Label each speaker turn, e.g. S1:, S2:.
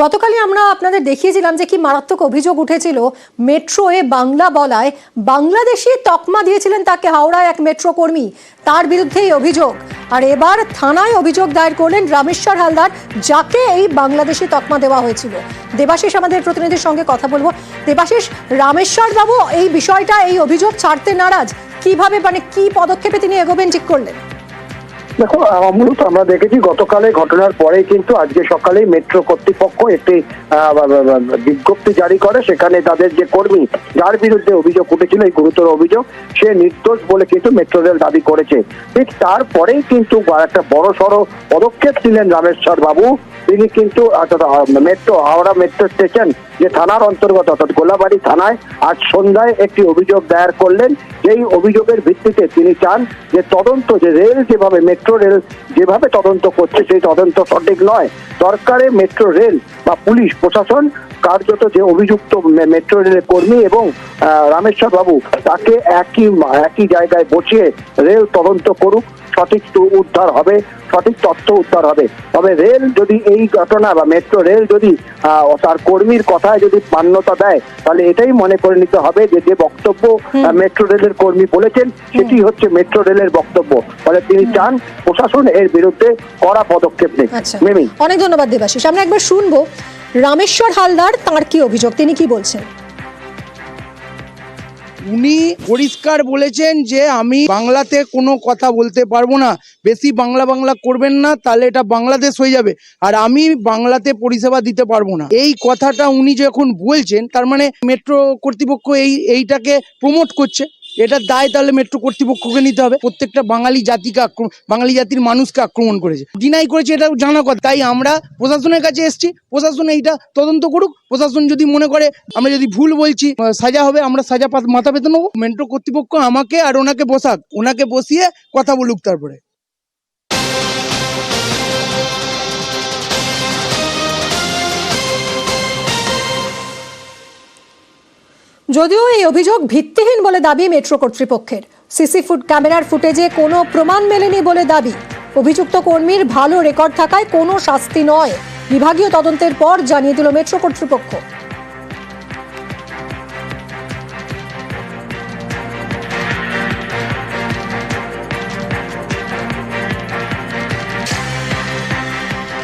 S1: গতকালই আমরা আপনাদের দেখিয়েছিলাম যে কি মারাত্মক অভিযোগ উঠেছিল মেট্রোয়ে বাংলা বলায় বাংলাদেশি তকমা দিয়েছিলেন তাকে হাওড়ায় এক মেট্রো কর্মী, তার বিরুদ্ধে এই অভিযোগ। আর এবার থানায় অভিযোগ দায়ের করলেন রামেশ্বর হালদার, যাকে এই বাংলাদেশি তকমা দেওয়া হয়েছিল। দেবাশিস আমাদের প্রতিনিধির সঙ্গে কথা বলবো। দেবাশিস, রামেশ্বর বাবু এই বিষয়টা, এই অভিযোগ ছাড়তে নারাজ, কিভাবে কি পদক্ষেপে তিনি এগোবেন ঠিক করলেন?
S2: দেখো, মূলত আমরা দেখেছি গতকালে ঘটনার পরে কিন্তু আজকে সকালেই মেট্রো কর্তৃপক্ষ একটি বিজ্ঞপ্তি জারি করে। সেখানে তাদের যে কর্মী যার বিরুদ্ধে অভিযোগ উঠেছিল, এই গুরুতর অভিযোগ, সে নির্দোষ বলে কিন্তু মেট্রো রেল দাবি করেছে। ঠিক তারপরেই কিন্তু একটা বড় সড়ো পদক্ষেপ ছিলেন রামেশ্বর বাবু। তিনি কিন্তু হাওড়া মেট্রো স্টেশন যে থানার অন্তর্গত অর্থাৎ গোলাবাড়ি থানায় আজ সন্ধ্যায় একটি অভিযোগ দায়ের করলেন। যেই অভিযোগের ভিত্তিতে তিনি চান যে তদন্ত, যে রেল যেভাবে মেট্রো রেল যেভাবে তদন্ত করছে সেই তদন্ত সঠিক নয়। সরকারে মেট্রো রেল বা পুলিশ প্রশাসন কার্যত যে অভিযুক্ত মেট্রো রেলের কর্মী এবং রামেশ্বর বাবু, তাকে একই জায়গায় বসিয়ে রেল তদন্ত করুক, সঠিক উদ্ধার হবে, সঠিক তথ্য উদ্ধার হবে। তবে রেল যদি এই ঘটনা বা মেট্রো রেল যদি তার কর্মীর কথায় যদি মান্যতা দেয়, তাহলে এটাই মনে করে নিতে হবে যে যে বক্তব্য মেট্রো রেলের কর্মী বলেছেন সেটি হচ্ছে মেট্রো রেলের বক্তব্য। ফলে তিনি চান প্রশাসন এর বিরুদ্ধে কড়া পদক্ষেপ নেয়।
S1: অনেক ধন্যবাদ দেবাশিস। আমরা একবার শুনবো রামেশ্বর হালদার, তার কি অভিযোগ, তিনি কি বলছেন।
S3: উনি পরিষ্কার বলেছেন যে আমি বাংলাতে কোনো কথা বলতে পারবো না, বেশি বাংলা করবেন না, তাহলে এটা বাংলাদেশ হয়ে যাবে, আর আমি বাংলাতে পরিষেবা দিতে পারবো না। এই কথাটা উনি যখন বলছেন, তার মানে মেট্রো কর্তৃপক্ষ এইটাকে প্রমোট করছে। এটা দায় তাহলে মেট্রো কর্তৃপক্ষকে নিতে হবে। প্রত্যেকটা বাঙালি জাতির মানুষকে আক্রমণ করেছে, ডিনাই করেছে, এটা জানা কথা। তাই আমরা প্রশাসনের কাছে এসেছি, প্রশাসন এইটা তদন্ত করুক। প্রশাসন যদি মনে করে আমরা যদি ভুল বলছি, সাজা হবে, আমরা সাজা মাথা পেতে নেবো। মেট্রো কর্তৃপক্ষ আমাকে আর ওনাকে ওনাকে বসিয়ে কথা বলুক। তারপরে
S1: যদিও এই অভিযোগ ভিত্তিহীন বলে দাবি মেট্রো কর্তৃপক্ষের, সিসি ক্যামেরার ফুটেজে কোনো প্রমাণ মেলেনি বলে দাবি। অভিযুক্ত কর্মীর ভালো রেকর্ড থাকায় কোনো শাস্তি নয়, বিভাগীয় তদন্তের পর জানিয়ে দিল মেট্রো কর্তৃপক্ষ।